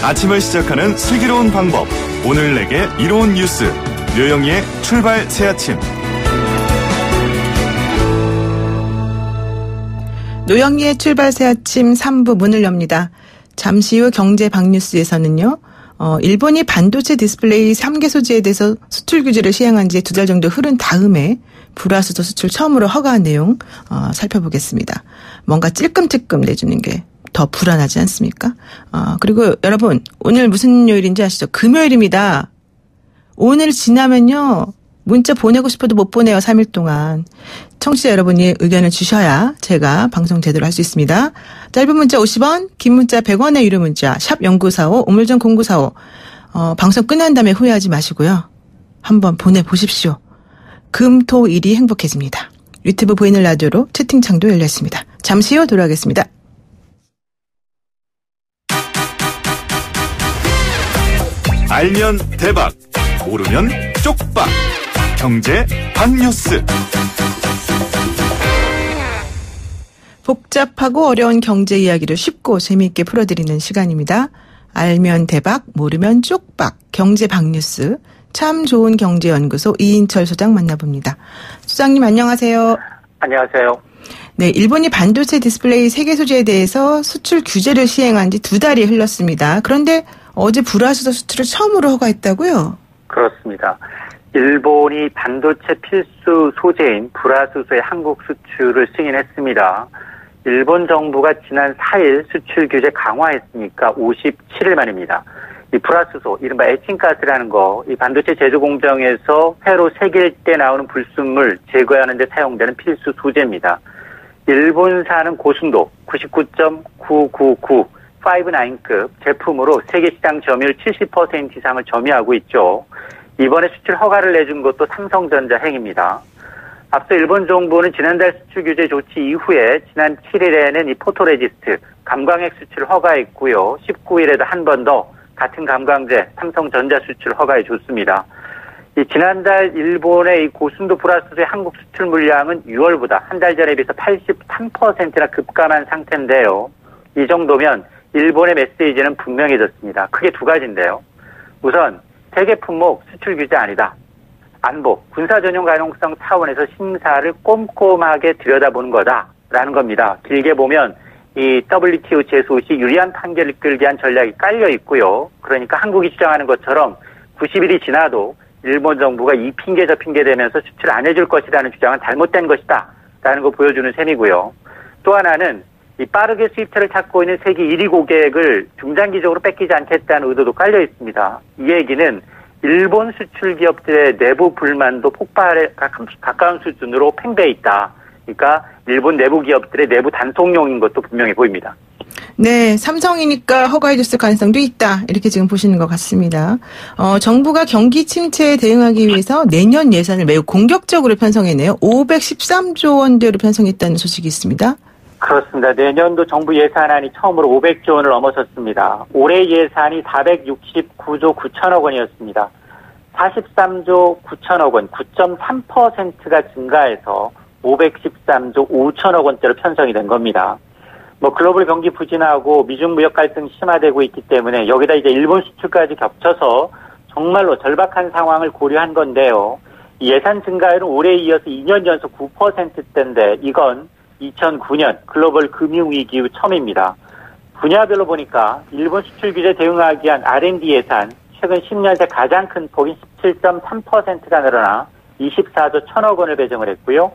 아침을 시작하는 슬기로운 방법. 오늘 내게 이로운 뉴스. 류영희의 출발 새아침. 노영희의 출발 새아침 3부 문을 엽니다. 잠시 후 경제 박뉴스에서는요. 일본이 반도체 디스플레이 3개 소재에 대해서 수출 규제를 시행한 지 2달 정도 흐른 다음에 불화수소 수출 처음으로 허가한 내용 살펴보겠습니다. 뭔가 찔끔찔끔 내주는 게 더 불안하지 않습니까? 그리고 여러분 오늘 무슨 요일인지 아시죠? 금요일입니다. 오늘 지나면요. 문자 보내고 싶어도 못 보내요. 3일 동안. 청취자 여러분이 의견을 주셔야 제가 방송 제대로 할 수 있습니다. 짧은 문자 50원, 긴 문자 100원의 유료 문자 샵 0945, 우물정 0945. 방송 끝난 다음에 후회하지 마시고요. 한번 보내보십시오. 금, 토, 일이 행복해집니다. 유튜브 보이는 라디오로 채팅창도 열렸습니다. 잠시 후 돌아오겠습니다. 알면 대박, 모르면 쪽박. 경제 박뉴스. 복잡하고 어려운 경제 이야기를 쉽고 재미있게 풀어드리는 시간입니다. 알면 대박, 모르면 쪽박. 경제 박뉴스. 참 좋은 경제연구소 이인철 소장 만나봅니다. 소장님 안녕하세요. 안녕하세요. 네, 일본이 반도체 디스플레이 3개 소재에 대해서 수출 규제를 시행한 지 2달이 흘렀습니다. 그런데 어제 불화수소 수출을 처음으로 허가했다고요? 그렇습니다. 일본이 반도체 필수 소재인 불화수소의 한국 수출을 승인했습니다. 일본 정부가 지난 4일 수출 규제 강화했으니까 57일 만입니다. 이 불화수소, 이른바 에칭가스라는 거, 이 반도체 제조 공정에서 회로 새길 때 나오는 불순물 제거하는 데 사용되는 필수 소재입니다. 일본산은 고순도 99.999 5-9급 제품으로 세계 시장 점유율 70% 이상을 점유하고 있죠. 이번에 수출 허가를 내준 것도 삼성전자 행입니다. 앞서 일본 정부는 지난달 수출 규제 조치 이후에 지난 7일에는 이 포토레지스트 감광액 수출을 허가했고요. 19일에도 한 번 더 같은 감광제 삼성전자 수출 허가해 줬습니다. 이 지난달 일본의 이 고순도 불화수소의 한국 수출 물량은 6월보다 한 달 전에 비해서 83%나 급감한 상태인데요. 이 정도면 일본의 메시지는 분명해졌습니다. 크게 두 가지인데요. 우선 세계 품목 수출 규제 아니다. 안보, 군사 전용 가능성 차원에서 심사를 꼼꼼하게 들여다보는 거다라는 겁니다. 길게 보면 이 WTO 제소 시 유리한 판결을 끌게 한 전략이 깔려 있고요. 그러니까 한국이 주장하는 것처럼 90일이 지나도 일본 정부가 이 핑계 저 핑계 대면서 수출 안 해줄 것이라는 주장은 잘못된 것이다라는 거 보여주는 셈이고요. 또 하나는 이 빠르게 수입처를 찾고 있는 세계 1위 고객을 중장기적으로 뺏기지 않겠다는 의도도 깔려 있습니다. 이 얘기는 일본 수출 기업들의 내부 불만도 폭발에 가까운 수준으로 팽배해 있다. 그러니까 일본 내부 기업들의 내부 단속용인 것도 분명해 보입니다. 네, 삼성이니까 허가해줬을 가능성도 있다. 이렇게 지금 보시는 것 같습니다. 정부가 경기 침체에 대응하기 위해서 내년 예산을 매우 공격적으로 편성했네요. 513조 원대로 편성했다는 소식이 있습니다. 그렇습니다. 내년도 정부 예산안이 처음으로 500조 원을 넘어섰습니다. 올해 예산이 469조 9천억 원이었습니다. 43조 9천억 원, 9.3%가 증가해서 513조 5천억 원대로 편성이 된 겁니다. 글로벌 경기 부진하고 미중 무역 갈등이 심화되고 있기 때문에 여기다 이제 일본 수출까지 겹쳐서 정말로 절박한 상황을 고려한 건데요. 이 예산 증가율은 올해에 이어서 2년 연속 9%대인데 이건 2009년 글로벌 금융위기 이후 처음입니다. 분야별로 보니까 일본 수출 규제 대응하기 위한 R&D 예산 최근 10년 새 가장 큰 폭인 17.3%가 늘어나 24조 1천억 원을 배정을 했고요.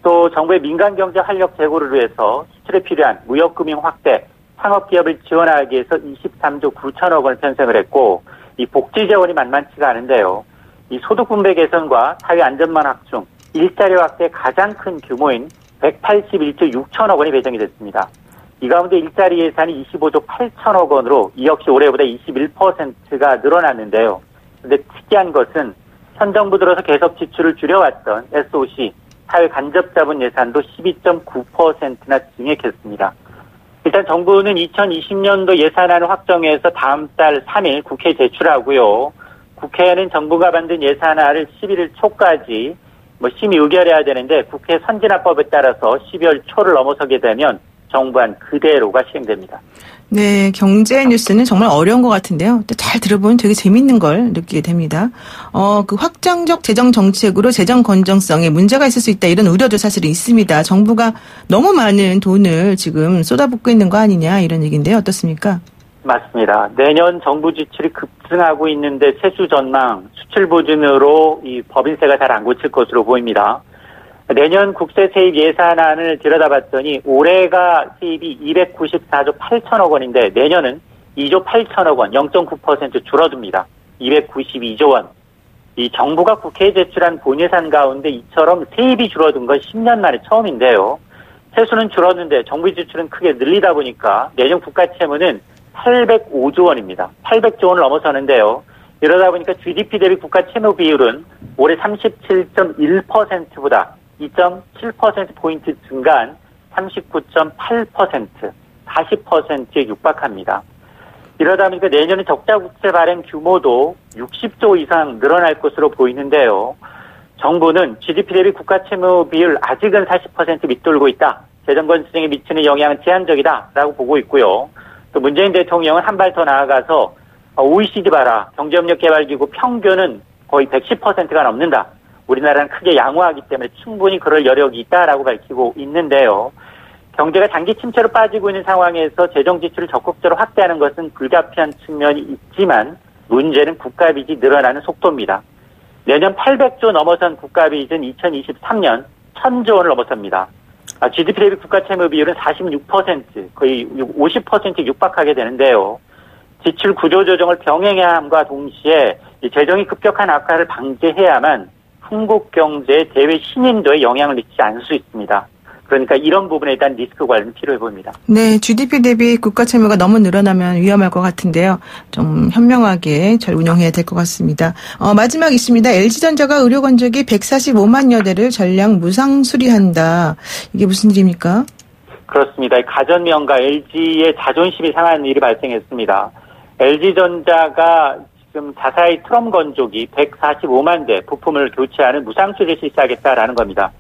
또 정부의 민간 경제 활력 제고를 위해서 수출에 필요한 무역금융 확대, 상업기업을 지원하기 위해서 23조 9천억 원을 편성을 했고 이 복지 재원이 만만치가 않은데요. 이 소득 분배 개선과 사회 안전망 확충, 일자리 확대 가장 큰 규모인 181조 6천억 원이 배정이 됐습니다. 이 가운데 일자리 예산이 25조 8천억 원으로 이 역시 올해보다 21%가 늘어났는데요. 그런데 특이한 것은 현 정부 들어서 계속 지출을 줄여왔던 SOC, 사회 간접 자본 예산도 12.9%나 증액했습니다. 일단 정부는 2020년도 예산안을 확정해서 다음 달 3일 국회에 제출하고요. 국회는 정부가 만든 예산안을 11일 초까지 심의 의결해야 되는데 국회 선진화법에 따라서 12월 초를 넘어서게 되면 정부안 그대로가 시행됩니다. 네, 경제 뉴스는 정말 어려운 것 같은데요. 또 잘 들어보면 되게 재밌는 걸 느끼게 됩니다. 그 확장적 재정 정책으로 재정 건전성에 문제가 있을 수 있다 이런 우려도 사실은 있습니다. 정부가 너무 많은 돈을 지금 쏟아붓고 있는 거 아니냐 이런 얘기인데요. 어떻습니까? 맞습니다. 내년 정부 지출이 급증하고 있는데 세수 전망, 수출 보증으로 이 법인세가 잘 안 고칠 것으로 보입니다. 내년 국세 세입 예산안을 들여다봤더니 올해가 세입이 294조 8천억 원인데 내년은 2조 8천억 원, 0.9% 줄어듭니다. 292조 원. 이 정부가 국회에 제출한 본예산 가운데 이처럼 세입이 줄어든 건 10년 만에 처음인데요. 세수는 줄었는데 정부 지출은 크게 늘리다 보니까 내년 국가 채무는 805조 원입니다. 800조 원을 넘어서는데요. 이러다 보니까 GDP 대비 국가 채무 비율은 올해 37.1%보다 2.7%포인트 증가한 39.8%, 40%에 육박합니다. 이러다 보니까 내년에 적자 국채 발행 규모도 60조 이상 늘어날 것으로 보이는데요. 정부는 GDP 대비 국가 채무 비율 아직은 40% 밑돌고 있다. 재정 건전성에 미치는 영향은 제한적이다라고 보고 있고요. 또 문재인 대통령은 한 발 더 나아가서 OECD 봐라. 경제협력개발기구 평균은 거의 110%가 넘는다. 우리나라는 크게 양호하기 때문에 충분히 그럴 여력이 있다라고 밝히고 있는데요. 경제가 장기 침체로 빠지고 있는 상황에서 재정 지출을 적극적으로 확대하는 것은 불가피한 측면이 있지만 문제는 국가빚이 늘어나는 속도입니다. 내년 800조 넘어선 국가빚은 2023년 1000조 원을 넘어섭니다. GDP 대비 국가 채무 비율은 46%, 거의 50%에 육박하게 되는데요. 지출 구조 조정을 병행해야 함과 동시에 재정이 급격한 악화를 방지해야만 한국 경제의 대외 신인도에 영향을 미치지 않을 수 있습니다. 그러니까 이런 부분에 대한 리스크 관리는 필요해 보입니다. 네, GDP 대비 국가 채무가 너무 늘어나면 위험할 것 같은데요. 좀 현명하게 잘 운영해야 될 것 같습니다. 마지막 있습니다. LG전자가 의료 건조기 145만여 대를 전량 무상 수리한다. 이게 무슨 일입니까? 그렇습니다. 가전명가 LG의 자존심이 상한 일이 발생했습니다. LG전자가 지금 자사의 트럼 건조기 145만 대 부품을 교체하는 무상 수리를 실시하겠다라는 겁니다.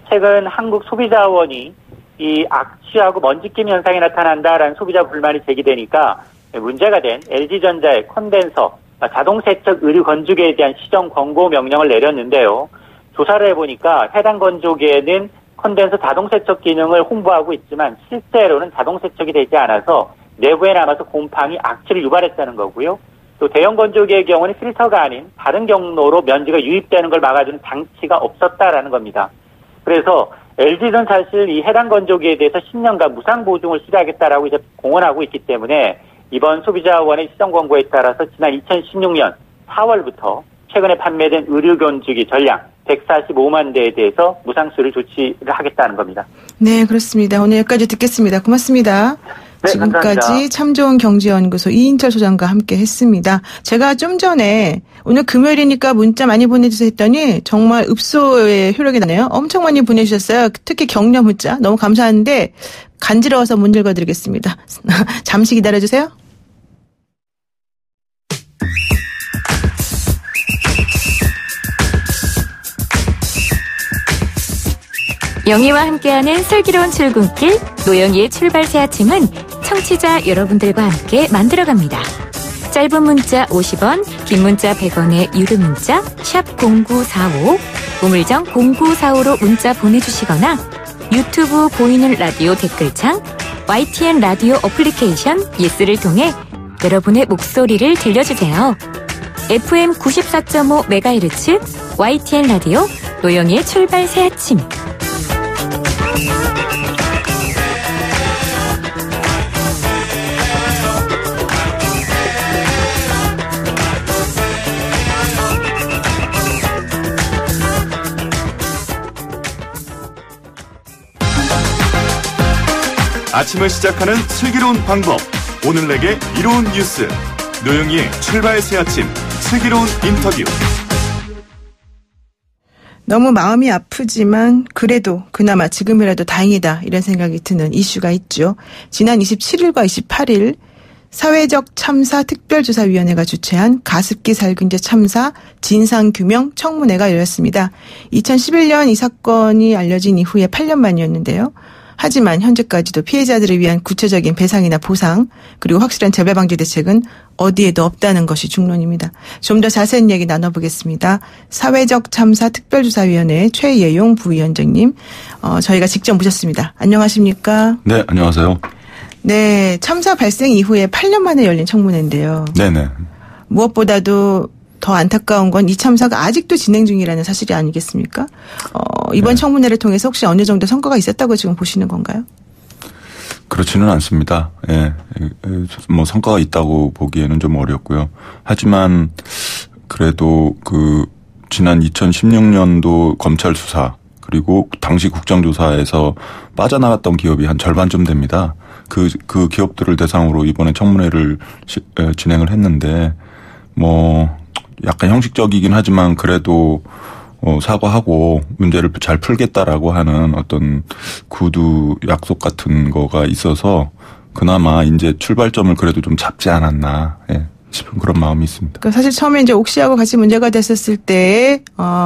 최근 한국 소비자원이 이 악취하고 먼지낌 현상이 나타난다라는 소비자 불만이 제기되니까 문제가 된 LG전자의 콘덴서 자동 세척 의류 건조기에 대한 시정 권고 명령을 내렸는데요. 조사를 해보니까 해당 건조기에는 콘덴서 자동 세척 기능을 홍보하고 있지만 실제로는 자동 세척이 되지 않아서 내부에 남아서 곰팡이 악취를 유발했다는 거고요. 또 대형 건조기의 경우는 필터가 아닌 다른 경로로 먼지가 유입되는 걸 막아주는 장치가 없었다라는 겁니다. 그래서 LG는 사실 이 해당 건조기에 대해서 10년간 무상 보증을 수리하겠다라고 이제 공언하고 있기 때문에 이번 소비자원의 시정 권고에 따라서 지난 2016년 4월부터 최근에 판매된 의류 건조기 전량 145만 대에 대해서 무상 수리 조치를 하겠다는 겁니다. 네, 그렇습니다. 오늘 여기까지 듣겠습니다. 고맙습니다. 네, 지금까지 감사합니다. 참 좋은 경제연구소 이인철 소장과 함께 했습니다. 제가 좀 전에 오늘 금요일이니까 문자 많이 보내주세요 했더니 정말 읍소의 효력이 나네요. 엄청 많이 보내주셨어요. 특히 격려 문자 너무 감사한데 간지러워서 못 읽어드리겠습니다. 잠시 기다려주세요. 영희와 함께하는 슬기로운 출근길 노영희의 출발 새 아침은 청취자 여러분들과 함께 만들어갑니다. 짧은 문자 50원, 긴 문자 100원의 유료 문자 샵 0945, 우물정 0945로 문자 보내주시거나 유튜브 보이는 라디오 댓글창, YTN 라디오 어플리케이션 예스를 통해 여러분의 목소리를 들려주세요. FM 94.5MHz YTN 라디오 노영희의 출발 새 아침. 아침을 시작하는 슬기로운 방법. 오늘 내게 이로운 뉴스. 노영희의 출발 새 아침. 슬기로운 인터뷰. 너무 마음이 아프지만 그래도 그나마 지금이라도 다행이다 이런 생각이 드는 이슈가 있죠. 지난 27일과 28일 사회적 참사 특별조사위원회가 주최한 가습기 살균제 참사 진상규명 청문회가 열렸습니다. 2011년 이 사건이 알려진 이후에 8년 만이었는데요. 하지만 현재까지도 피해자들을 위한 구체적인 배상이나 보상 그리고 확실한 재발 방지 대책은 어디에도 없다는 것이 중론입니다. 좀 더 자세한 얘기 나눠보겠습니다. 사회적 참사 특별조사위원회 최예용 부위원장님 저희가 직접 모셨습니다. 안녕하십니까? 네, 안녕하세요. 네, 참사 발생 이후에 8년 만에 열린 청문회인데요. 네네. 무엇보다도 더 안타까운 건 이 참사가 아직도 진행 중이라는 사실이 아니겠습니까? 이번 네. 청문회를 통해서 혹시 어느 정도 성과가 있었다고 지금 보시는 건가요? 그렇지는 않습니다. 예. 뭐 성과가 있다고 보기에는 좀 어렵고요. 하지만 그래도 지난 2016년도 검찰 수사 그리고 당시 국정조사에서 빠져나갔던 기업이 한 절반쯤 됩니다. 그 기업들을 대상으로 이번에 청문회를 진행을 했는데 뭐 약간 형식적이긴 하지만 그래도 사과하고 문제를 잘 풀겠다라고 하는 어떤 구두 약속 같은 거가 있어서 그나마 이제 출발점을 그래도 좀 잡지 않았나 싶은 그런 마음이 있습니다. 그러니까 사실 처음에 이제 옥시하고 같이 문제가 됐었을 때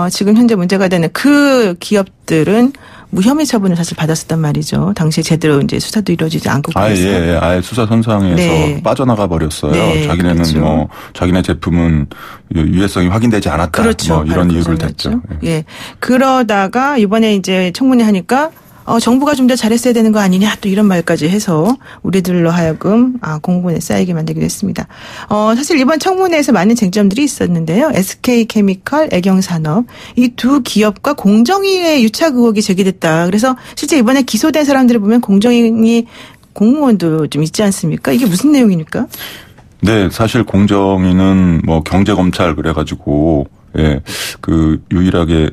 지금 현재 문제가 되는 그 기업들은 무혐의 처분을 사실 받았었단 말이죠. 당시에 제대로 이제 수사도 이루어지지 않고 그래서. 아예 수사 선상에서 네. 빠져나가 버렸어요. 네, 자기네는 그렇죠. 자기네 제품은 유해성이 확인되지 않았다. 그렇죠. 뭐 이런 이유를 댔죠. 예. 그러다가 이번에 이제 청문회 하니까 정부가 좀 더 잘했어야 되는 거 아니냐 또 이런 말까지 해서 우리들로 하여금 공분에 쌓이게 만들기도 했습니다. 사실 이번 청문회에서 많은 쟁점들이 있었는데요. SK케미칼, 애경산업 이 두 기업과 공정위의 유착 의혹이 제기됐다. 그래서 실제 이번에 기소된 사람들을 보면 공정위 공무원도 좀 있지 않습니까? 이게 무슨 내용입니까? 네, 사실 공정위는 뭐 경제검찰 그래가지고 유일하게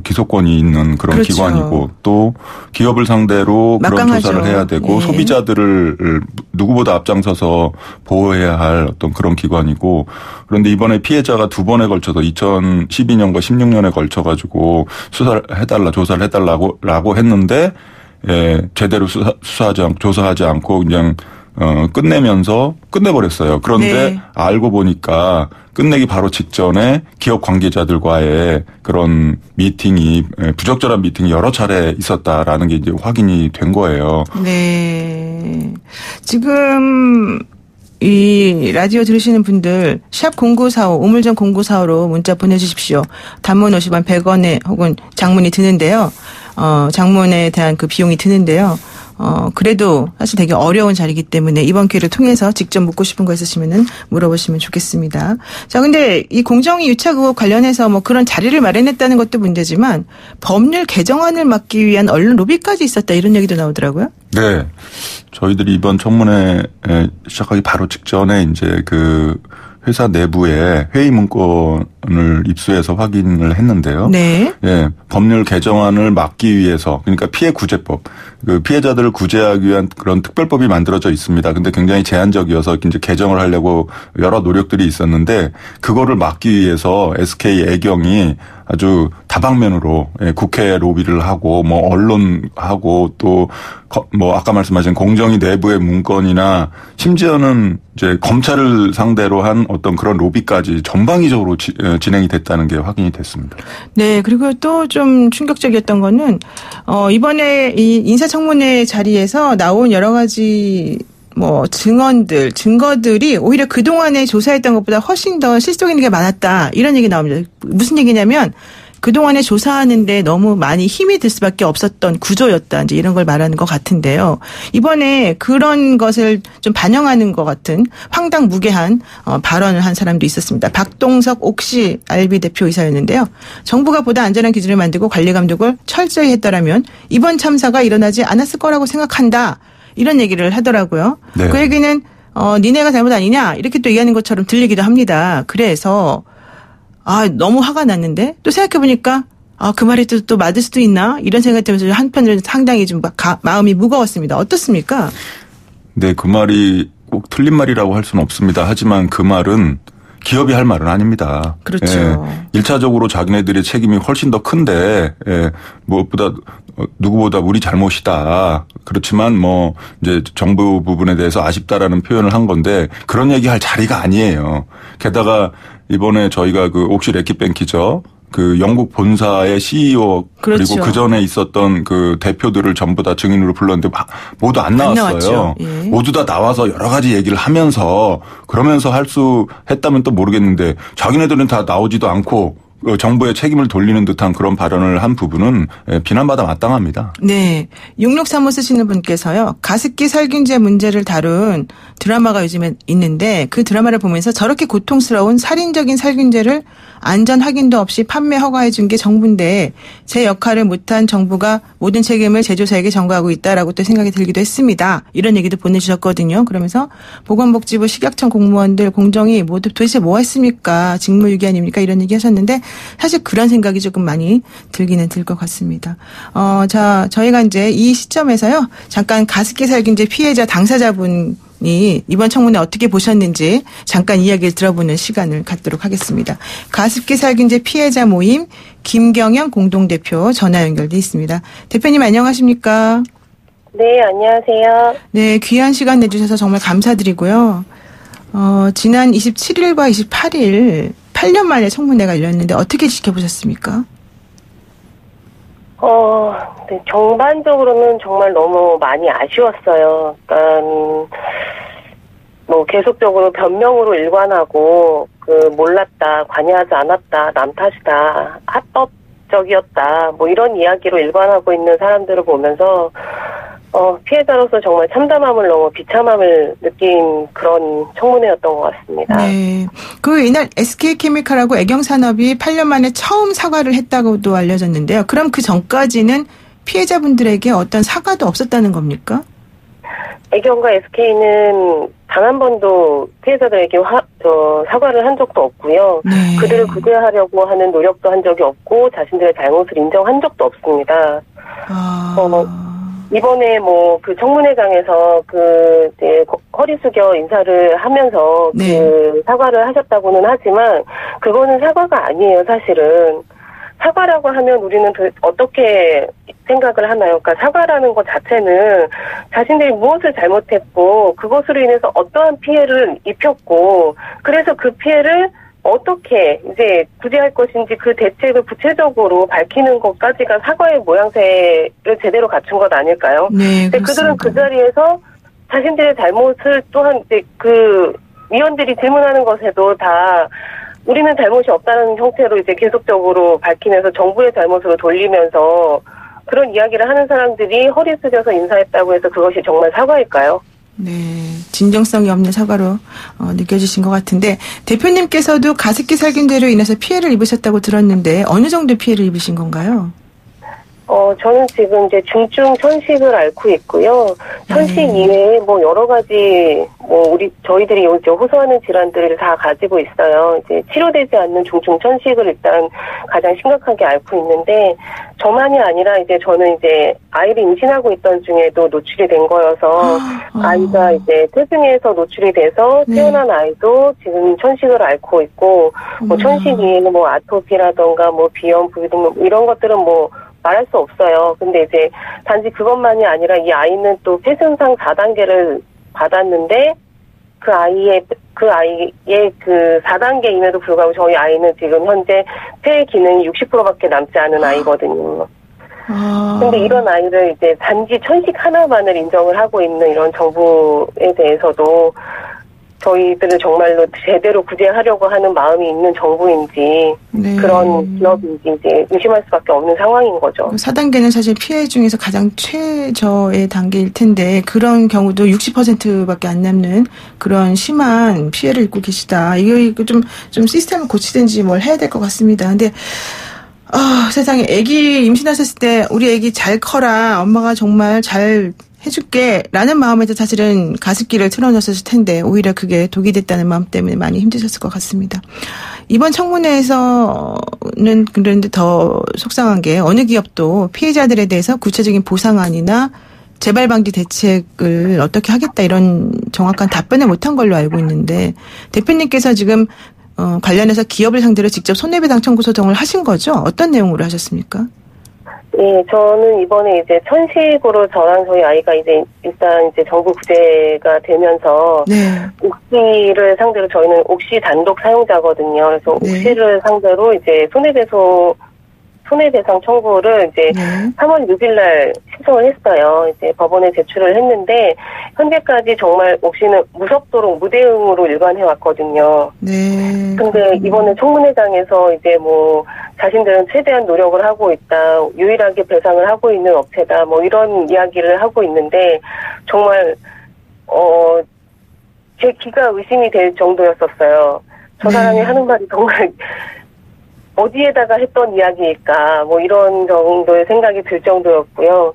기소권이 있는 그런 그렇죠. 기관이고 또 기업을 상대로 그런 막강하죠. 조사를 해야 되고 예. 소비자들을 누구보다 앞장서서 보호해야 할 어떤 그런 기관이고 그런데 이번에 피해자가 두 번에 걸쳐서 2012년과 16년에 걸쳐가지고 조사를 해달라고 했는데 제대로 조사하지 않고 그냥 끝내면서 끝내버렸어요. 그런데 네. 알고 보니까 끝내기 바로 직전에 기업 관계자들과의 그런 부적절한 미팅이 여러 차례 있었다라는 게 이제 확인이 된 거예요. 네. 지금 이 라디오 들으시는 분들 샵 0945 우물정 0945로 문자 보내주십시오. 단문 50원 100원에 혹은 장문이 드는데요. 장문에 대한 그 비용이 드는데요. 그래도 사실 되게 어려운 자리이기 때문에 이번 기회를 통해서 직접 묻고 싶은 거 있으시면은 물어보시면 좋겠습니다. 자, 근데 이 공정위 유착 의혹 관련해서 뭐 그런 자리를 마련했다는 것도 문제지만 법률 개정안을 막기 위한 언론 로비까지 있었다 이런 얘기도 나오더라고요. 네. 저희들이 이번 청문회 시작하기 바로 직전에 이제 회사 내부에 회의 문건을 입수해서 확인을 했는데요. 네. 예, 법률 개정안을 막기 위해서 그러니까 피해 구제법, 피해자들을 구제하기 위한 그런 특별법이 만들어져 있습니다. 근데 굉장히 제한적이어서 이제 개정을 하려고 여러 노력들이 있었는데 그거를 막기 위해서 SK 애경이 아주 다방면으로 국회 로비를 하고 뭐 언론하고 또 뭐 아까 말씀하신 공정위 내부의 문건이나 심지어는 이제 검찰을 상대로 한 어떤 그런 로비까지 전방위적으로 진행이 됐다는 게 확인이 됐습니다. 네, 그리고 또 좀 충격적이었던 거는 이번에 이 인사청문회 자리에서 나온 여러 가지 뭐 증거들이 오히려 그동안에 조사했던 것보다 훨씬 더 실속 있는 게 많았다. 이런 얘기 나옵니다. 무슨 얘기냐면 그동안에 조사하는데 너무 많이 힘이 들 수밖에 없었던 구조였다. 이제 이런 걸 말하는 것 같은데요. 이번에 그런 것을 좀 반영하는 것 같은 황당무계한 발언을 한 사람도 있었습니다. 박동석 옥시 RB 대표이사였는데요. 정부가 보다 안전한 기준을 만들고 관리 감독을 철저히 했더라면 이번 참사가 일어나지 않았을 거라고 생각한다. 이런 얘기를 하더라고요. 네. 그 얘기는 니네가 잘못 아니냐 이렇게 또 얘기하는 것처럼 들리기도 합니다. 그래서 너무 화가 났는데 또 생각해보니까 그 말이 또 맞을 수도 있나 이런 생각이 들면서 한편으로는 상당히 좀 마음이 무거웠습니다. 어떻습니까? 네, 그 말이 꼭 틀린 말이라고 할 수는 없습니다. 하지만 그 말은 기업이 할 말은 아닙니다. 그렇죠. 1차적으로 자기네들의 책임이 훨씬 더 큰데 무엇보다 누구보다 우리 잘못이다. 그렇지만 뭐 이제 정부 부분에 대해서 아쉽다라는 표현을 한 건데 그런 얘기할 자리가 아니에요. 게다가 이번에 저희가 옥시 레킷뱅키죠. 그 영국 본사의 CEO 그렇죠. 그리고 그 전에 있었던 그 대표들을 전부 다 증인으로 불렀는데 모두 안 나왔어요. 예. 모두 다 나와서 여러 가지 얘기를 하면서 그러면서 할 수 했다면 또 모르겠는데 자기네들은 다 나오지도 않고 정부의 책임을 돌리는 듯한 그런 발언을 한 부분은 비난받아 마땅합니다. 네. 6635 쓰시는 분께서요. 가습기 살균제 문제를 다룬 드라마가 요즘에 있는데 그 드라마를 보면서 저렇게 고통스러운 살인적인 살균제를 안전 확인도 없이 판매 허가해 준 게 정부인데 제 역할을 못한 정부가 모든 책임을 제조사에게 전가하고 있다라고 또 생각이 들기도 했습니다. 이런 얘기도 보내주셨거든요. 그러면서 보건복지부 식약청 공무원들 공정이 모두 도대체 뭐 했습니까? 직무유기 아닙니까? 이런 얘기 하셨는데 사실 그런 생각이 조금 많이 들기는 들 것 같습니다. 자, 저희가 이제 이 시점에서요. 잠깐 가습기 살균제 피해자 당사자분이 이번 청문회 어떻게 보셨는지 잠깐 이야기를 들어보는 시간을 갖도록 하겠습니다. 가습기 살균제 피해자 모임 김경영 공동대표 전화 연결돼 있습니다. 대표님 안녕하십니까? 네, 안녕하세요. 네, 귀한 시간 내주셔서 정말 감사드리고요. 지난 27일과 28일 8년 만에 청문회가 열렸는데 어떻게 지켜보셨습니까? 네, 전반적으로는 정말 너무 많이 아쉬웠어요. 뭐 계속적으로 변명으로 일관하고 몰랐다, 관여하지 않았다, 남 탓이다, 합법적이었다, 뭐 이런 이야기로 일관하고 있는 사람들을 보면서 피해자로서 정말 참담함을 너무 비참함을 느낀 그런 청문회였던 것 같습니다. 네. 이날 SK케미칼하고 애경산업이 8년 만에 처음 사과를 했다고도 알려졌는데요. 그럼 그 전까지는 피해자분들에게 어떤 사과도 없었다는 겁니까? 애경과 SK는 단 한 번도 피해자들에게 사과를 한 적도 없고요. 네. 그들을 구제하려고 하는 노력도 한 적이 없고 자신들의 잘못을 인정한 적도 없습니다. 이번에 그 청문회장에서 이제 허리 숙여 인사를 하면서 네. 사과를 하셨다고는 하지만 그거는 사과가 아니에요, 사실은. 사과라고 하면 우리는 어떻게 생각을 하나요? 그러니까 사과라는 것 자체는 자신들이 무엇을 잘못했고 그것으로 인해서 어떠한 피해를 입혔고 그래서 그 피해를 어떻게 이제 구제할 것인지 그 대책을 구체적으로 밝히는 것까지가 사과의 모양새를 제대로 갖춘 것 아닐까요? 네, 근데 그들은 그 자리에서 자신들의 잘못을 또한 이제 위원들이 질문하는 것에도 다 우리는 잘못이 없다는 형태로 이제 계속적으로 밝히면서 정부의 잘못으로 돌리면서 그런 이야기를 하는 사람들이 허리 숙여서 인사했다고 해서 그것이 정말 사과일까요? 네, 진정성이 없는 사과로 느껴지신 것 같은데 대표님께서도 가습기 살균제로 인해서 피해를 입으셨다고 들었는데 어느 정도 피해를 입으신 건가요? 저는 지금 이제 중증 천식을 앓고 있고요. 천식 이외에 여러 가지 저희들이 이제 호소하는 질환들을 다 가지고 있어요. 이제 치료되지 않는 중증 천식을 일단 가장 심각하게 앓고 있는데 저만이 아니라 이제 저는 이제 아이를 임신하고 있던 중에도 노출이 된 거여서 아이가 이제 태중에서 노출이 돼서 태어난 아이도 지금 천식을 앓고 있고 천식 이외에는 아토피라던가 비염, 부비등 이런 것들은 말할 수 없어요. 근데 이제 단지 그것만이 아니라 이 아이는 또 폐선상 4단계를 받았는데 그 아이의 4단계임에도 불구하고 저희 아이는 지금 현재 폐 기능이 60%밖에 남지 않은 아이거든요. 근데 이런 아이를 이제 단지 천식 하나만을 인정을 하고 있는 이런 정부에 대해서도 저희들은 정말로 제대로 구제하려고 하는 마음이 있는 정부인지 네. 그런 기업인지 이제 의심할 수밖에 없는 상황인 거죠. 4단계는 사실 피해 중에서 가장 최저의 단계일 텐데 그런 경우도 60%밖에 안 남는 그런 심한 피해를 입고 계시다. 이거 좀 시스템을 고치든지 뭘 해야 될 것 같습니다. 근데 세상에 아기 임신하셨을 때 우리 아기 잘 커라. 엄마가 정말 잘 해줄게 라는 마음에서 사실은 가습기를 틀어놓았을 텐데 오히려 그게 독이 됐다는 마음 때문에 많이 힘드셨을 것 같습니다. 이번 청문회에서는 그런데 더 속상한 게 어느 기업도 피해자들에 대해서 구체적인 보상안이나 재발 방지 대책을 어떻게 하겠다 이런 정확한 답변을 못한 걸로 알고 있는데 대표님께서 지금 관련해서 기업을 상대로 직접 손해배상 청구 소송을 하신 거죠? 어떤 내용으로 하셨습니까? 예, 저는 이번에 이제 천식으로 저랑 저희 아이가 이제 일단 이제 정부 구제가 되면서 네. 옥시를 상대로 저희는 옥시 단독 사용자거든요. 그래서 네. 옥시를 상대로 이제 손해배상 청구를 이제 네. 3월 6일 날 신청을 했어요. 이제 법원에 제출을 했는데 현재까지 정말 옥시는 무섭도록 무대응으로 일관해 왔거든요. 네. 근데 이번에 청문회장에서 이제 뭐 자신들은 최대한 노력을 하고 있다, 유일하게 배상을 하고 있는 업체다, 뭐 이런 이야기를 하고 있는데 정말 제 귀가 의심이 될 정도였었어요. 저 사람이 하는 말이 정말 어디에다가 했던 이야기일까, 뭐 이런 정도의 생각이 들 정도였고요.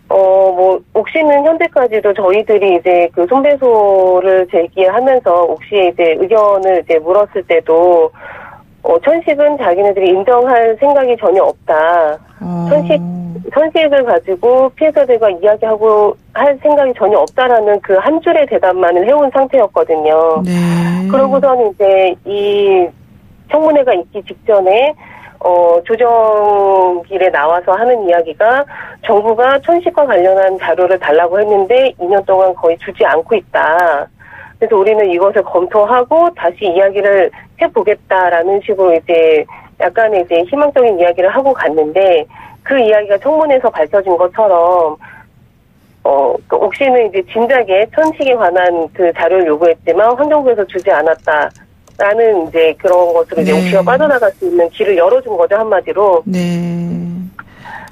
뭐 옥시는 현재까지도 저희들이 이제 그 손배소를 제기하면서 옥시에 이제 의견을 이제 물었을 때도 천식은 자기네들이 인정할 생각이 전혀 없다. 천식을 가지고 피해자들과 이야기하고 할 생각이 전혀 없다라는 그 한 줄의 대답만을 해온 상태였거든요. 네. 그러고서는 이제 이 청문회가 있기 직전에 조정길에 나와서 하는 이야기가 정부가 천식과 관련한 자료를 달라고 했는데 2년 동안 거의 주지 않고 있다. 그래서 우리는 이것을 검토하고 다시 이야기를 해보겠다라는 식으로 이제 약간의 이제 희망적인 이야기를 하고 갔는데 그 이야기가 청문회에서 밝혀진 것처럼 그 옥시는 이제 진작에 천식에 관한 그 자료를 요구했지만 환경부에서 주지 않았다. 라는 이제 그런 것으로 이제 옥시가 빠져나갈 수 있는 길을 열어준 거죠, 한마디로. 네.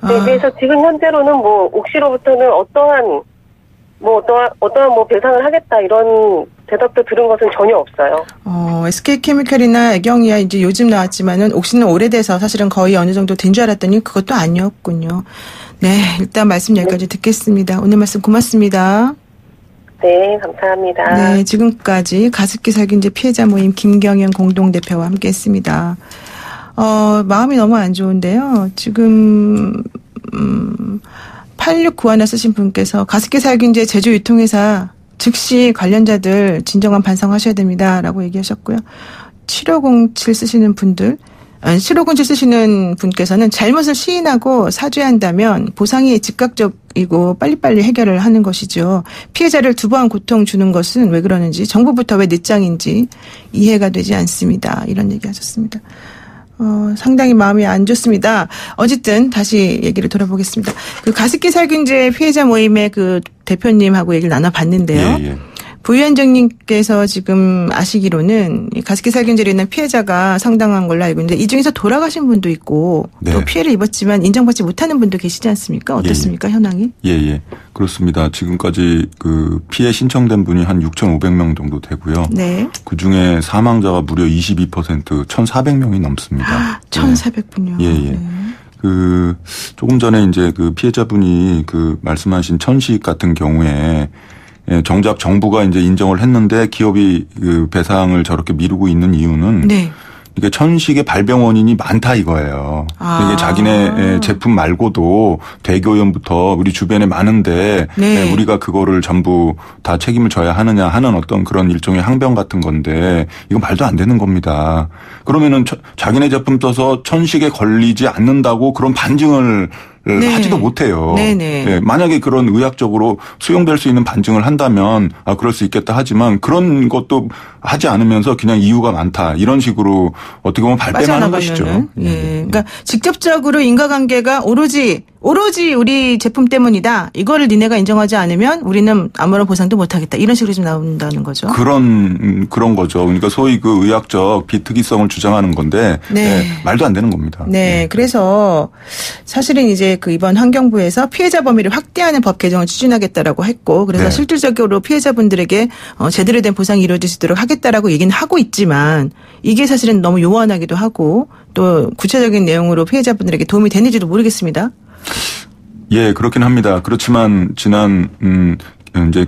네, 그래서 지금 현재로는 뭐 옥시로부터는 어떠한 뭐 배상을 하겠다 이런 대답도 들은 것은 전혀 없어요. SK케미칼이나 애경이야 이제 요즘 나왔지만은 옥시는 오래돼서 사실은 거의 어느 정도 된 줄 알았더니 그것도 아니었군요. 네, 일단 말씀 여기까지 듣겠습니다. 오늘 말씀 고맙습니다. 네, 감사합니다. 네, 지금까지 가습기 살균제 피해자 모임 김경현 공동대표와 함께했습니다. 마음이 너무 안 좋은데요. 지금 8691 쓰신 분께서 가습기 살균제 제조 유통회사 즉시 관련자들 진정한 반성하셔야 됩니다라고 얘기하셨고요. 7507 쓰시는 분들 7507 쓰시는 분께서는 잘못을 시인하고 사죄한다면 보상이 즉각적이고 빨리빨리 해결을 하는 것이죠. 피해자를 두 번 고통 주는 것은 왜 그러는지 정부부터 왜 늦장인지 이해가 되지 않습니다. 이런 얘기 하셨습니다. 상당히 마음이 안 좋습니다. 어쨌든 다시 얘기를 돌아보겠습니다. 그 가습기 살균제 피해자 모임의 그 대표님하고 얘기를 나눠봤는데요. 예. 부위원장님께서 지금 아시기로는 가습기 살균제로 인한 피해자가 상당한 걸로 알고 있는데 이 중에서 돌아가신 분도 있고 네. 또 피해를 입었지만 인정받지 못하는 분도 계시지 않습니까? 어떻습니까, 현황이? 예. 그렇습니다. 지금까지 그 피해 신청된 분이 한 6,500명 정도 되고요. 네. 그 중에 사망자가 무려 22% 1,400명이 넘습니다. 1,400분요. 예. 네. 그 조금 전에 이제 그 피해자분이 그 말씀하신 천식 같은 경우에 정작 정부가 이제 인정을 했는데 기업이 그 배상을 저렇게 미루고 있는 이유는 네. 이게 천식의 발병 원인이 많다 이거예요. 이게 자기네 제품 말고도 대기오염부터 우리 주변에 많은데 네. 우리가 그거를 전부 다 책임을 져야 하느냐 하는 어떤 그런 일종의 항변 같은 건데 이건 말도 안 되는 겁니다. 그러면은 자기네 제품 써서 천식에 걸리지 않는다고 그런 반증을 하지도 못해요. 네네. 예, 만약에 그런 의학적으로 수용될 수 있는 반증을 한다면 그럴 수 있겠다 하지만 그런 것도 하지 않으면서 그냥 이유가 많다 이런 식으로 어떻게 보면 발뺌하는 것이죠. 예. 그러니까 직접적으로 인과관계가 오로지 우리 제품 때문이다. 이거를 니네가 인정하지 않으면 우리는 아무런 보상도 못하겠다. 이런 식으로 좀 나온다는 거죠. 그런 거죠. 그러니까 소위 그 의학적 비특이성을 주장하는 건데 네. 말도 안 되는 겁니다. 네. 그래서 사실은 이제 그 이번 환경부에서 피해자 범위를 확대하는 법 개정을 추진하겠다라고 했고 그래서 실질적으로 피해자분들에게 제대로 된 보상이 이루어질 수 있도록 하겠다라고 얘기는 하고 있지만 이게 사실은 너무 요원하기도 하고 또 구체적인 내용으로 피해자분들에게 도움이 되는지도 모르겠습니다. 예, 그렇긴 합니다. 그렇지만 지난 이제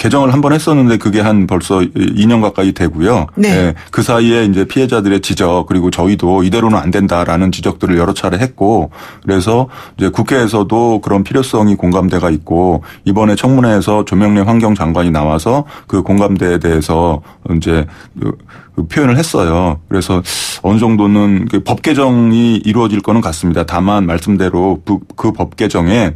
개정을 한 번 했었는데 그게 한 벌써 2년 가까이 되고요. 네. 예, 그 사이에 이제 피해자들의 지적 그리고 저희도 이대로는 안 된다라는 지적들을 여러 차례 했고 그래서 이제 국회에서도 그런 필요성이 공감대가 있고 이번에 청문회에서 조명래 환경장관이 나와서 그 공감대에 대해서 이제 그 표현을 했어요. 그래서 어느 정도는 그 법 개정이 이루어질 거는 같습니다. 다만 말씀대로 그 법 개정에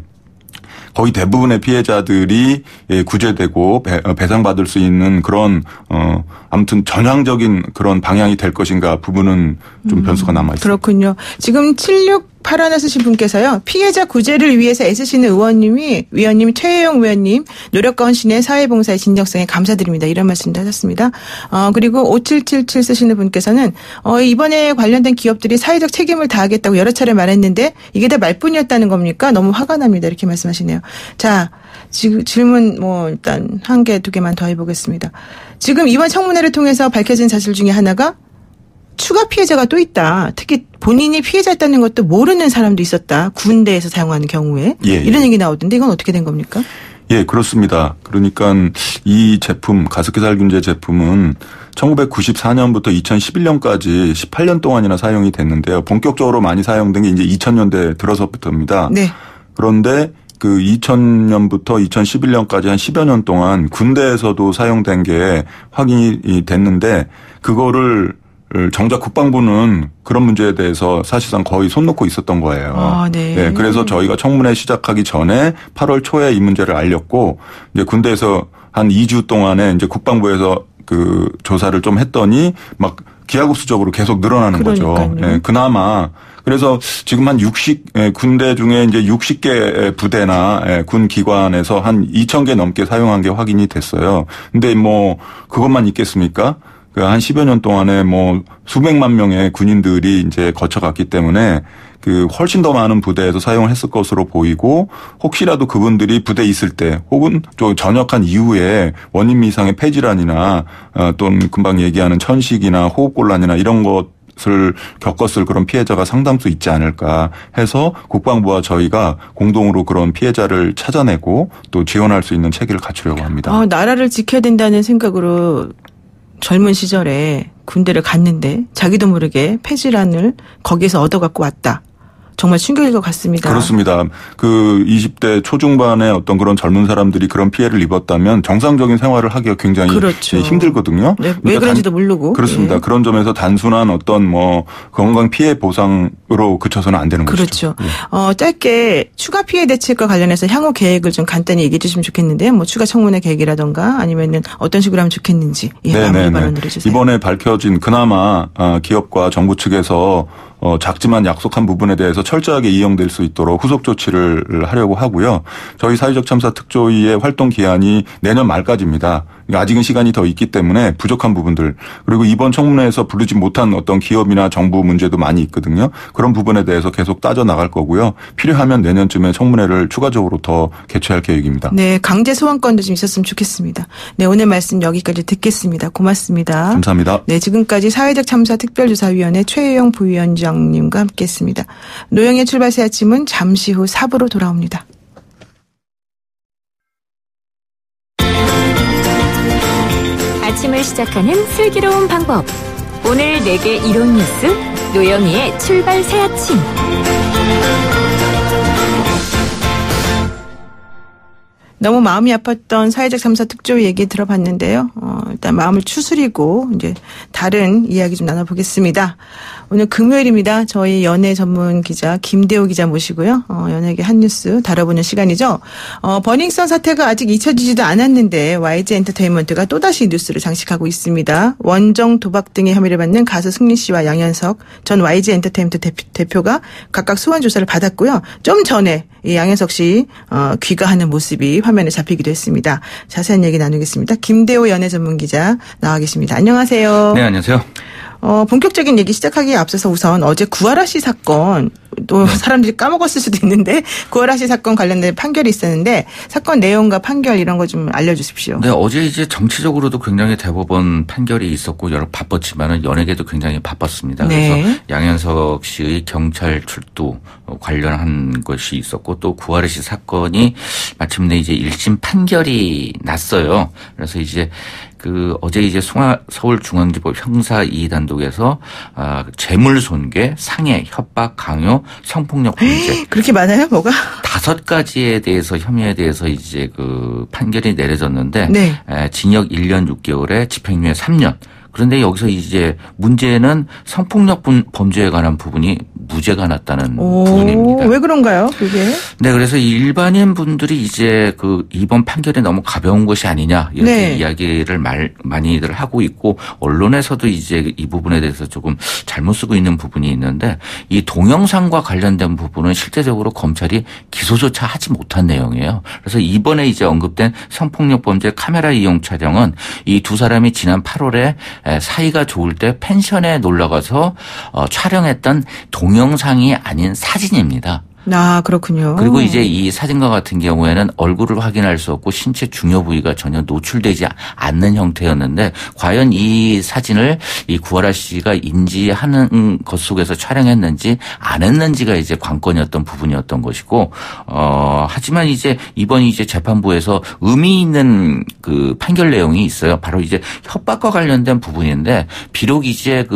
거의 대부분의 피해자들이 구제되고 배상받을 수 있는 그런 아무튼 전향적인 그런 방향이 될 것인가 부분은 좀 변수가 남아 있습니다. 그렇군요. 지금 7681 쓰신 분께서요. 피해자 구제를 위해서 애쓰시는 위원님 최혜영 의원님 노력과 헌신의 사회봉사의 진정성에 감사드립니다. 이런 말씀도 하셨습니다. 그리고 5777 쓰시는 분께서는 이번에 관련된 기업들이 사회적 책임을 다하겠다고 여러 차례 말했는데 이게 다 말뿐이었다는 겁니까? 너무 화가 납니다. 이렇게 말씀하시네요. 자, 지금 질문 일단 한 개, 두 개만 더 해보겠습니다. 지금 이번 청문회를 통해서 밝혀진 사실 중에 하나가 추가 피해자가 또 있다. 특히 본인이 피해자였다는 것도 모르는 사람도 있었다. 군대에서 사용하는 경우에. 이런 얘기 나오던데 이건 어떻게 된 겁니까? 예, 그렇습니다. 그러니까 이 제품 가습기 살균제 제품은 1994년부터 2011년까지 18년 동안이나 사용이 됐는데요. 본격적으로 많이 사용된 게 이제 2000년대 들어서부터입니다. 네. 그런데 그 2000년부터 2011년까지 한 10여 년 동안 군대에서도 사용된 게 확인이 됐는데 그거를 정작 국방부는 그런 문제에 대해서 사실상 거의 손 놓고 있었던 거예요. 네. 네. 그래서 저희가 청문회 시작하기 전에 8월 초에 이 문제를 알렸고 이제 군대에서 한 2주 동안에 이제 국방부에서 그 조사를 좀 했더니 막 기하급수적으로 계속 늘어나는 거죠. 네. 그나마 그래서 지금 한 군대 중에 이제 60개 부대나 군 기관에서 한 2,000개 넘게 사용한 게 확인이 됐어요. 근데 뭐 그것만 있겠습니까? 한 10여 년 동안에 뭐 수백만 명의 군인들이 이제 거쳐갔기 때문에 그 훨씬 더 많은 부대에서 사용을 했을 것으로 보이고 혹시라도 그분들이 부대에 있을 때 혹은 또 전역한 이후에 원인 미상의 폐질환이나 또는 금방 얘기하는 천식이나 호흡곤란이나 이런 것을 겪었을 그런 피해자가 상당수 있지 않을까 해서 국방부와 저희가 공동으로 그런 피해자를 찾아내고 또 지원할 수 있는 체계를 갖추려고 합니다. 나라를 지켜야 된다는 생각으로 젊은 시절에 군대를 갔는데 자기도 모르게 폐질환을 거기에서 얻어갖고 왔다. 정말 충격일 것 같습니다. 그렇습니다. 그 20대 초중반의 어떤 그런 젊은 사람들이 그런 피해를 입었다면 정상적인 생활을 하기가 굉장히 힘들거든요. 네, 왜 그런지도 모르고. 그렇습니다. 예. 그런 점에서 단순한 어떤 뭐 건강 피해 보상으로 그쳐서는 안 되는 그렇죠. 것이죠. 예. 짧게 추가 피해 대책과 관련해서 향후 계획을 좀 간단히 얘기해 주시면 좋겠는데요. 뭐 추가 청문회 계획이라든가 아니면은 어떤 식으로 하면 좋겠는지. 마무리 발언을 해주세요. 이번에 밝혀진 그나마 기업과 정부 측에서 작지만 약속한 부분에 대해서 철저하게 이행될 수 있도록 후속 조치를 하려고 하고요. 저희 사회적 참사 특조위의 활동 기한이 내년 말까지입니다. 아직은 시간이 더 있기 때문에 부족한 부분들 그리고 이번 청문회에서 부르지 못한 어떤 기업이나 정부 문제도 많이 있거든요. 그런 부분에 대해서 계속 따져나갈 거고요. 필요하면 내년쯤에 청문회를 추가적으로 더 개최할 계획입니다. 네, 강제 소환권도 좀 있었으면 좋겠습니다. 네, 오늘 말씀 여기까지 듣겠습니다. 고맙습니다. 감사합니다. 네, 지금까지 사회적 참사 특별조사위원회 최혜영 부위원장님과 함께했습니다. 노영의 출발새 아침은 잠시 후 4부로 돌아옵니다. 아침을 시작하는 슬기로운 방법. 오늘 4개 이론 뉴스 노영희의 출발 새 아침. 너무 마음이 아팠던 사회적 참사 특조위 얘기 들어봤는데요. 일단 마음을 추스리고 이제 다른 이야기 좀 나눠보겠습니다. 오늘 금요일입니다. 저희 연예 전문 기자 김대호 기자 모시고요. 연예계 한 뉴스 다뤄보는 시간이죠. 버닝썬 사태가 아직 잊혀지지도 않았는데 YG 엔터테인먼트가 또다시 뉴스를 장식하고 있습니다. 원정 도박 등의 혐의를 받는 가수 승린 씨와 양현석 전 YG 엔터테인먼트 대표가 각각 소환 조사를 받았고요. 좀 전에 이 양현석 씨 귀가하는 모습이 화면에 잡히기도 했습니다. 자세한 얘기 나누겠습니다. 김대호 연예 전문 기자 나와 계십니다. 안녕하세요. 네, 안녕하세요. 본격적인 얘기 시작하기에 앞서서 우선 어제 구하라 씨 사건 또 사람들이 까먹었을 수도 있는데 구하라 씨 사건 관련된 판결이 있었는데 사건 내용과 판결 이런 거 좀 알려주십시오. 네, 어제 이제 정치적으로도 굉장히 대법원 판결이 있었고 여러 바빴지만은 연예계도 굉장히 바빴습니다. 네. 그래서 양현석 씨의 경찰 출두 관련한 것이 있었고 또 구하라 씨 사건이 마침내 이제 1심 판결이 났어요. 그래서 이제 어제 이제 서울중앙지법 형사 2단독에서 재물손괴, 상해, 협박, 강요, 성폭력 범죄. 그렇게 많아요, 뭐가? 5가지에 대해서 혐의에 대해서 이제 판결이 내려졌는데 네. 징역 1년 6개월에 집행유예 3년. 그런데 여기서 이제 문제는 성폭력 범죄에 관한 부분이 무죄가 났다는 부분입니다. 왜 그런가요, 그게? 네, 그래서 일반인 분들이 이제 이번 판결이 너무 가벼운 것이 아니냐 이렇게 네. 이야기를 많이들 하고 있고 언론에서도 이제 이 부분에 대해서 조금 잘못 쓰고 있는 부분이 있는데 이 동영상과 관련된 부분은 실제적으로 검찰이 기소조차 하지 못한 내용이에요. 그래서 이번에 이제 언급된 성폭력 범죄 카메라 이용 촬영은 이 두 사람이 지난 8월에 사이가 좋을 때 펜션에 놀러 가서 촬영했던 동영상이 아닌 사진입니다. 아, 그렇군요. 그리고 이제 이 사진과 같은 경우에는 얼굴을 확인할 수 없고 신체 중요 부위가 전혀 노출되지 않는 형태였는데 과연 이 사진을 이 구하라 씨가 인지하는 것 속에서 촬영했는지 안 했는지가 이제 관건이었던 부분이었던 것이고 하지만 이제 이번 이제 재판부에서 의미 있는 판결 내용이 있어요. 바로 이제 협박과 관련된 부분인데 비록 이제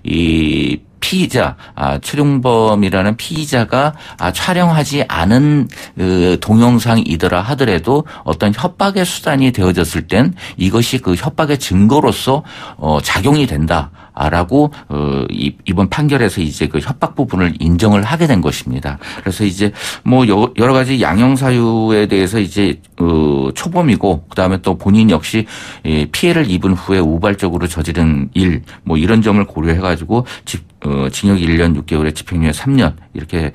이 피의자, 최룡범이라는 피의자가 촬영하지 않은 동영상이더라 하더라도 어떤 협박의 수단이 되어졌을 땐 이것이 협박의 증거로서 작용이 된다. 라고 이번 판결에서 이제 협박 부분을 인정을 하게 된 것입니다. 그래서 이제 뭐 여러 가지 양형 사유에 대해서 이제 초범이고 그다음에 또 본인 역시 피해를 입은 후에 우발적으로 저지른 일 뭐 이런 점을 고려해 가지고 징역 1년 6개월에 집행유예 3년 이렇게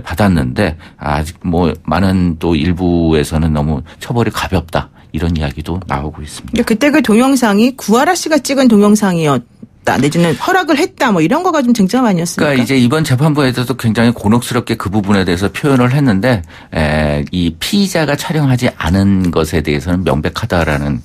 받았는데 아직 뭐 많은 또 일부에서는 너무 처벌이 가볍다 이런 이야기도 나오고 있습니다. 그때 그 동영상이 구하라 씨가 찍은 동영상이었다. 내지는 허락을 했다 뭐 이런 거가 좀 쟁점 아니었습니까? 그러니까 이제 이번 재판부에서도 굉장히 곤혹스럽게 그 부분에 대해서 표현을 했는데 이 피의자가 촬영하지 않은 것에 대해서는 명백하다라는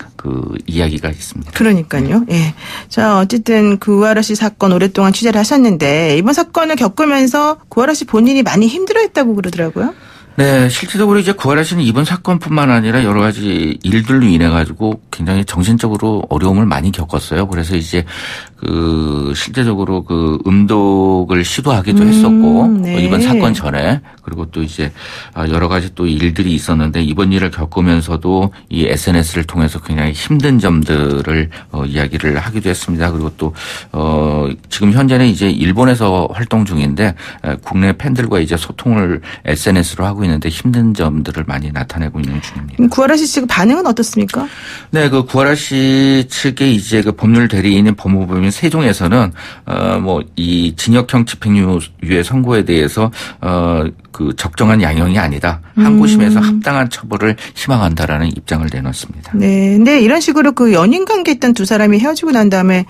이야기가 있습니다. 그러니까요. 예. 자, 어쨌든 구하라 씨 사건 오랫동안 취재를 하셨는데 이번 사건을 겪으면서 구하라 씨 본인이 많이 힘들어했다고 그러더라고요. 네, 실질적으로 이제 구하라 씨는 이번 사건뿐만 아니라 여러 가지 일들로 인해 가지고 굉장히 정신적으로 어려움을 많이 겪었어요. 그래서 이제 실제적으로 음독을 시도하기도 했었고 네. 이번 사건 전에 그리고 또 이제 여러 가지 또 일들이 있었는데 이번 일을 겪으면서도 이 SNS를 통해서 굉장히 힘든 점들을 이야기를 하기도 했습니다. 그리고 또 지금 현재는 이제 일본에서 활동 중인데 국내 팬들과 이제 소통을 SNS로 하고 있는데 힘든 점들을 많이 나타내고 있는 중입니다. 구하라 씨 측 반응은 어떻습니까? 네, 구하라 씨 측의 이제 법률 대리인인 법무부인 세종에서는 뭐 이 징역형 집행유예 선고에 대해서 적정한 양형이 아니다. 항고심에서 합당한 처벌을 희망한다라는 입장을 내놨습니다. 네, 근데 이런 식으로 연인 관계했던 두 사람이 헤어지고 난 다음에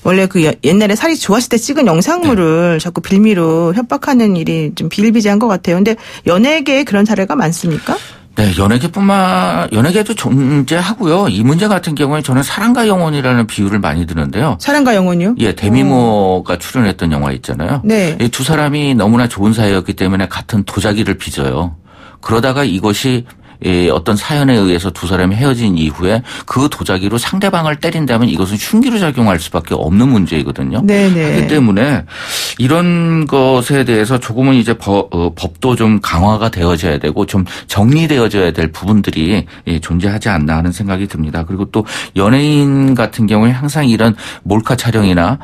원래 옛날에 살이 좋았을 때 찍은 영상물을 네. 자꾸 빌미로 협박하는 일이 좀 비일비재한 것 같아요. 근데 연예계에 그런 사례가 많습니까? 네, 연예계도 존재하고요. 이 문제 같은 경우에 저는 사랑과 영혼이라는 비유를 많이 드는데요. 사랑과 영혼이요? 예, 데미모가 출연했던 영화 있잖아요. 네. 이 두 사람이 너무나 좋은 사이였기 때문에 같은 도자기를 빚어요. 그러다가 이것이 어떤 사연에 의해서 두 사람이 헤어진 이후에 그 도자기로 상대방을 때린다면 이것은 흉기로 작용할 수밖에 없는 문제이거든요. 네네. 그렇기 때문에 이런 것에 대해서 조금은 이제 법도 좀 강화가 되어져야 되고 좀 정리되어져야 될 부분들이 존재하지 않나 하는 생각이 듭니다. 그리고 또 연예인 같은 경우에 항상 이런 몰카 촬영이나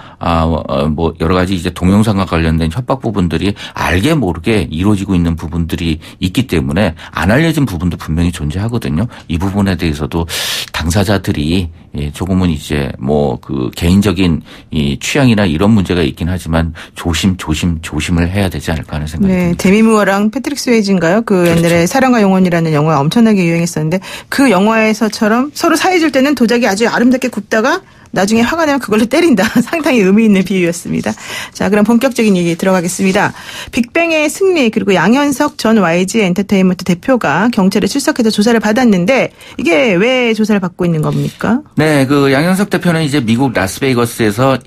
뭐 여러 가지 이제 동영상과 관련된 협박 부분들이 알게 모르게 이루어지고 있는 부분들이 있기 때문에 안 알려진 부분도 분명히 존재하거든요. 이 부분에 대해서도 당사자들이 조금은 이제 뭐 개인적인 이 취향이나 이런 문제가 있긴 하지만 조심을 해야 되지 않을까 하는 생각이 듭니다. 데미 무어랑 패트릭 스웨이지인가요? 옛날에 그렇죠. 사랑과 영혼이라는 영화 엄청나게 유행했었는데 그 영화에서처럼 서로 사이질 때는 도자기 아주 아름답게 굽다가 나중에 화가 나면 그걸로 때린다. 상당히 의미 있는 비유였습니다. 자, 그럼 본격적인 얘기 들어가겠습니다. 빅뱅의 승리 그리고 양현석 전 YG 엔터테인먼트 대표가 경찰에 출석해서 조사를 받았는데 이게 왜 조사를 받고 있는 겁니까? 네, 그 양현석 대표는 이제 미국 라스베이거스에서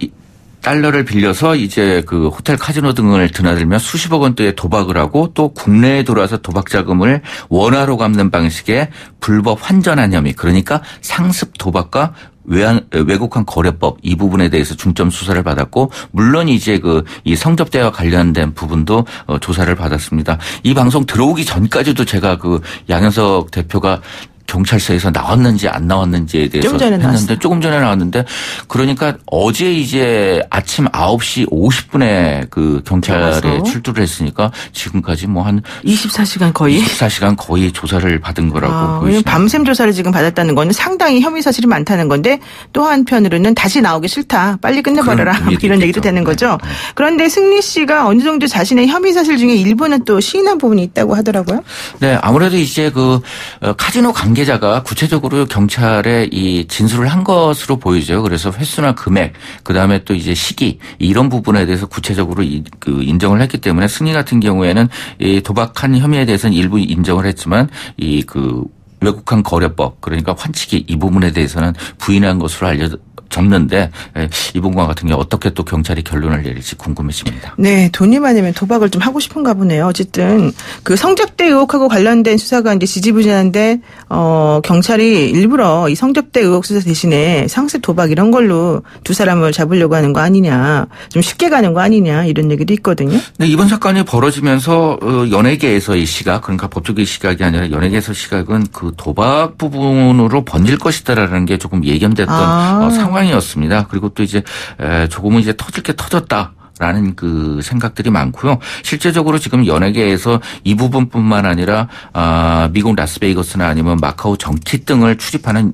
달러를 빌려서 이제 그 호텔 카지노 등을 드나들며 수십억 원대의 도박을 하고 또 국내에 들어와서 도박 자금을 원화로 갚는 방식의 불법 환전한 혐의, 그러니까 상습 도박과 외국환 거래법 이 부분에 대해서 중점 수사를 받았고, 물론 이제 이 성접대와 관련된 부분도 조사를 받았습니다. 이 방송 들어오기 전까지도 제가 양현석 대표가 경찰서에서 나왔는지 안 나왔는지에 대해서 했는데 조금 전에 나왔는데, 그러니까 어제 이제 아침 9시 50분에 그 경찰에 출두를 했으니까 지금까지 뭐 한 24시간 거의 조사를 받은 거라고 보이시죠. 밤샘 조사를 지금 받았다는 거는 상당히 혐의 사실이 많다는 건데, 또 한편으로는 다시 나오기 싫다. 빨리 끝내버려라. 이런 얘기도 되는 거죠. 그런데 승리 씨가 어느 정도 자신의 혐의 사실 중에 일부는 또 시인한 부분이 있다고 하더라고요. 네, 아무래도 이제 카지노 관계자가 구체적으로 경찰에 이 진술을 한 것으로 보이죠. 그래서 횟수나 금액, 그다음에 또 이제 시기 이런 부분에 대해서 구체적으로 인정을 했기 때문에 승리 같은 경우에는 이 도박한 혐의에 대해서는 일부 인정을 했지만 외국환 거래법, 그러니까 환치기 이 부분에 대해서는 부인한 것으로 알려졌는데, 이분과 같은 경우 어떻게 또 경찰이 결론을 내릴지 궁금해집니다. 네, 돈이 많으면 도박을 좀 하고 싶은가 보네요. 어쨌든 그 성접대 의혹하고 관련된 수사가 이제 지지부진한데 경찰이 일부러 이 성접대 의혹 수사 대신에 상습 도박 이런 걸로 두 사람을 잡으려고 하는 거 아니냐, 좀 쉽게 가는 거 아니냐 이런 얘기도 있거든요. 네, 이번 사건이 벌어지면서 연예계에서의 시각, 그러니까 법조계의 시각이 아니라 연예계에서 시각은 그 도박 부분으로 번질 것이다라는 게 조금 예견됐던 상황이었습니다. 그리고 또 이제 조금은 이제 터질 게 터졌다. 라는 그 생각들이 많고요. 실제적으로 지금 연예계에서 이 부분뿐만 아니라 미국 라스베이거스나 아니면 마카오 정치 등을 출입하는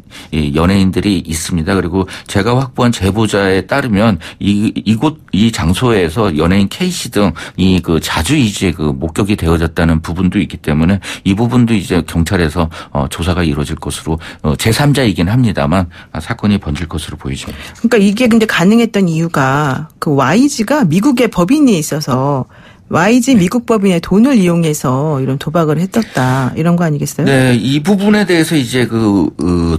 연예인들이 있습니다. 그리고 제가 확보한 제보자에 따르면 이 장소에서 연예인 K씨 등이 자주 이제 목격이 되어졌다는 부분도 있기 때문에 이 부분도 이제 경찰에서 조사가 이루어질 것으로, 제3자이긴 합니다만 사건이 번질 것으로 보이죠. 그러니까 이게 근데 가능했던 이유가 그 YG가 미국의 법인이 있어서 YG 미국 법인의 돈을 이용해서 이런 도박을 했었다, 이런 거 아니겠어요? 네, 이 부분에 대해서 이제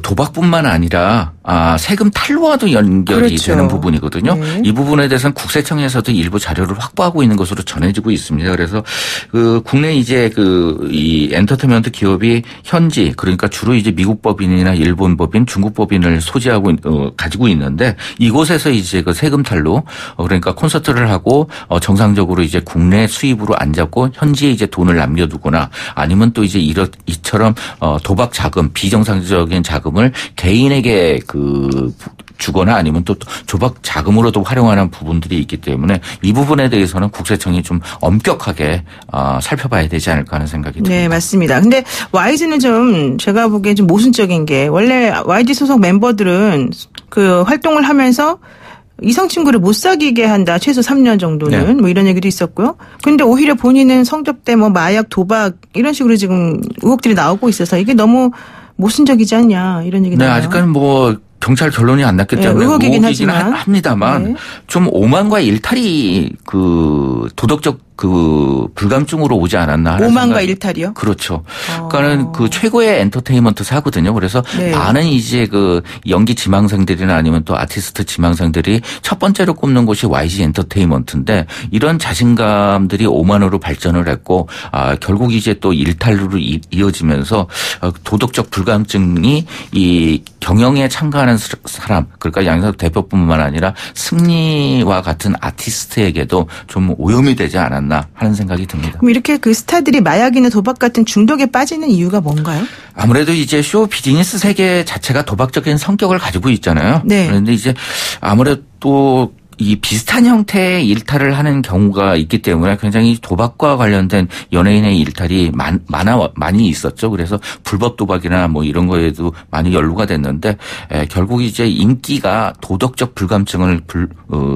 도박뿐만 아니라 세금 탈루와도 연결이 되는 부분이거든요. 네. 이 부분에 대해서는 국세청에서도 일부 자료를 확보하고 있는 것으로 전해지고 있습니다. 그래서 국내 이제 이 엔터테인먼트 기업이 현지, 그러니까 주로 이제 미국 법인이나 일본 법인, 중국 법인을 소지하고 가지고 있는데, 이곳에서 이제 세금 탈루, 그러니까 콘서트를 하고 정상적으로 이제 국내 수입으로 안 잡고 현지에 이제 돈을 남겨두거나, 아니면 또 이제 이처럼 도박 자금, 비정상적인 자금을 개인에게 주거나 아니면 또 도박 자금으로도 활용하는 부분들이 있기 때문에 이 부분에 대해서는 국세청이 좀 엄격하게 살펴봐야 되지 않을까 하는 생각이 듭니다. 네, 맞습니다. 근데 YG는 좀 제가 보기엔 좀 모순적인 게, 원래 YG 소속 멤버들은 활동을 하면서 이성 친구를 못 사귀게 한다. 최소 3년 정도는. 네. 뭐 이런 얘기도 있었고요. 근데 오히려 본인은 성접대, 마약, 도박 이런 식으로 지금 의혹들이 나오고 있어서 이게 너무 모순적이지 않냐, 이런 얘기 나와요. 네, 아직까지는 경찰 결론이 안 났기 때문에 의혹이긴 합니다만, 네, 좀 오만과 일탈이 도덕적 불감증으로 오지 않았나 하는 오만과 생각. 일탈이요? 그렇죠. 그러니까는 최고의 엔터테인먼트사거든요. 그래서 네, 많은 이제 연기 지망생들이나 아니면 또 아티스트 지망생들이 첫 번째로 꼽는 곳이 YG 엔터테인먼트인데, 이런 자신감들이 오만으로 발전을 했고 결국 이제 또 일탈로 이어지면서 도덕적 불감증이 이 경영에 참가하는 사람, 그러니까 양현석 대표뿐만 아니라 승리와 같은 아티스트에게도 좀 오염이 되지 않았나 하는 생각이 듭니다. 그럼 이렇게 스타들이 마약이나 도박 같은 중독에 빠지는 이유가 뭔가요? 아무래도 이제 쇼 비즈니스 세계 자체가 도박적인 성격을 가지고 있잖아요. 네. 그런데 이제 아무래도 또 이 비슷한 형태의 일탈을 하는 경우가 있기 때문에 굉장히 도박과 관련된 연예인의 일탈이 많이 있었죠. 그래서 불법 도박이나 뭐 이런 거에도 많이 연루가 됐는데 결국 이제 인기가 도덕적 불감증을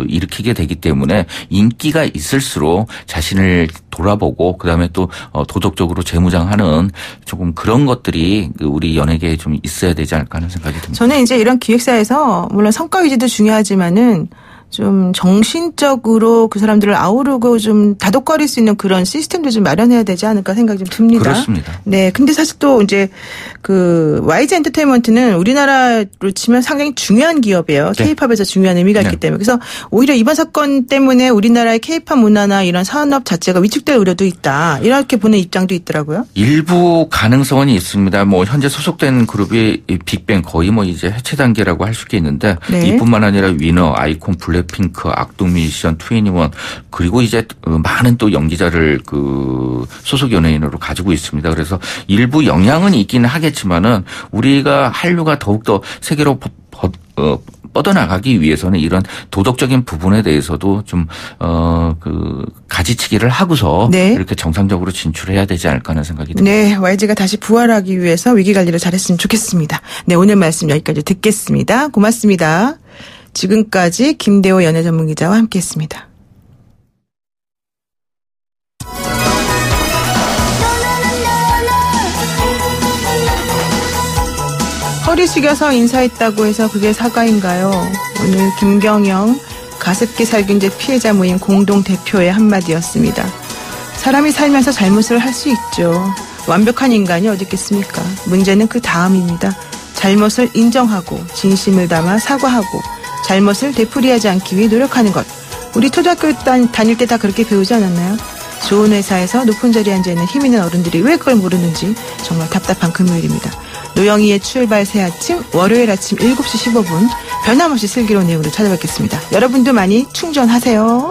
일으키게 되기 때문에 인기가 있을수록 자신을 돌아보고 그다음에 또 도덕적으로 재무장하는 조금 그런 것들이 우리 연예계에 좀 있어야 되지 않을까 하는 생각이 듭니다. 저는 이제 이런 기획사에서 물론 성과 위주도 중요하지만은 좀 정신적으로 그 사람들을 아우르고 좀 다독거릴 수 있는 그런 시스템도 좀 마련해야 되지 않을까 생각이 좀 듭니다. 그렇습니다. 네. 근데 사실 또 이제 그 YG 엔터테인먼트는 우리나라로 치면 상당히 중요한 기업이에요. 네. K-팝에서 중요한 의미가 네. 있기 때문에. 그래서 오히려 이번 사건 때문에 우리나라의 K-팝 문화나 이런 산업 자체가 위축될 우려도 있다. 이렇게 보는 입장도 있더라고요. 일부 가능성은 있습니다. 뭐 현재 소속된 그룹이 빅뱅 거의 뭐 이제 해체 단계라고 할 수 있는데 네. 이뿐만 아니라 위너, 아이콘, 블랙핑크, 악동뮤지션, 2NE1 그리고 이제 많은 또 연기자를 그 소속 연예인으로 가지고 있습니다. 그래서 일부 영향은 있기는 하겠지만은 우리가 한류가 더욱더 세계로 뻗어나가기 위해서는 이런 도덕적인 부분에 대해서도 좀 가지치기를 하고서 네. 이렇게 정상적으로 진출해야 되지 않을까 하는 생각이 듭니다. 네, YG가 다시 부활하기 위해서 위기관리를 잘했으면 좋겠습니다. 네, 오늘 말씀 여기까지 듣겠습니다. 고맙습니다. 지금까지 김대호 연예전문기자와 함께했습니다. 허리 숙여서 인사했다고 해서 그게 사과인가요? 오늘 김경영 가습기 살균제 피해자 모임 공동대표의 한마디였습니다. 사람이 살면서 잘못을 할 수 있죠. 완벽한 인간이 어디 있겠습니까? 문제는 그 다음입니다. 잘못을 인정하고 진심을 담아 사과하고 잘못을 되풀이하지 않기 위해 노력하는 것. 우리 초등학교 다닐 때 다 그렇게 배우지 않았나요? 좋은 회사에서 높은 자리에 앉아있는 힘 있는 어른들이 왜 그걸 모르는지 정말 답답한 금요일입니다. 노영희의 출발 새 아침 월요일 아침 7시 15분 변함없이 슬기로운 내용으로 찾아뵙겠습니다. 여러분도 많이 충전하세요.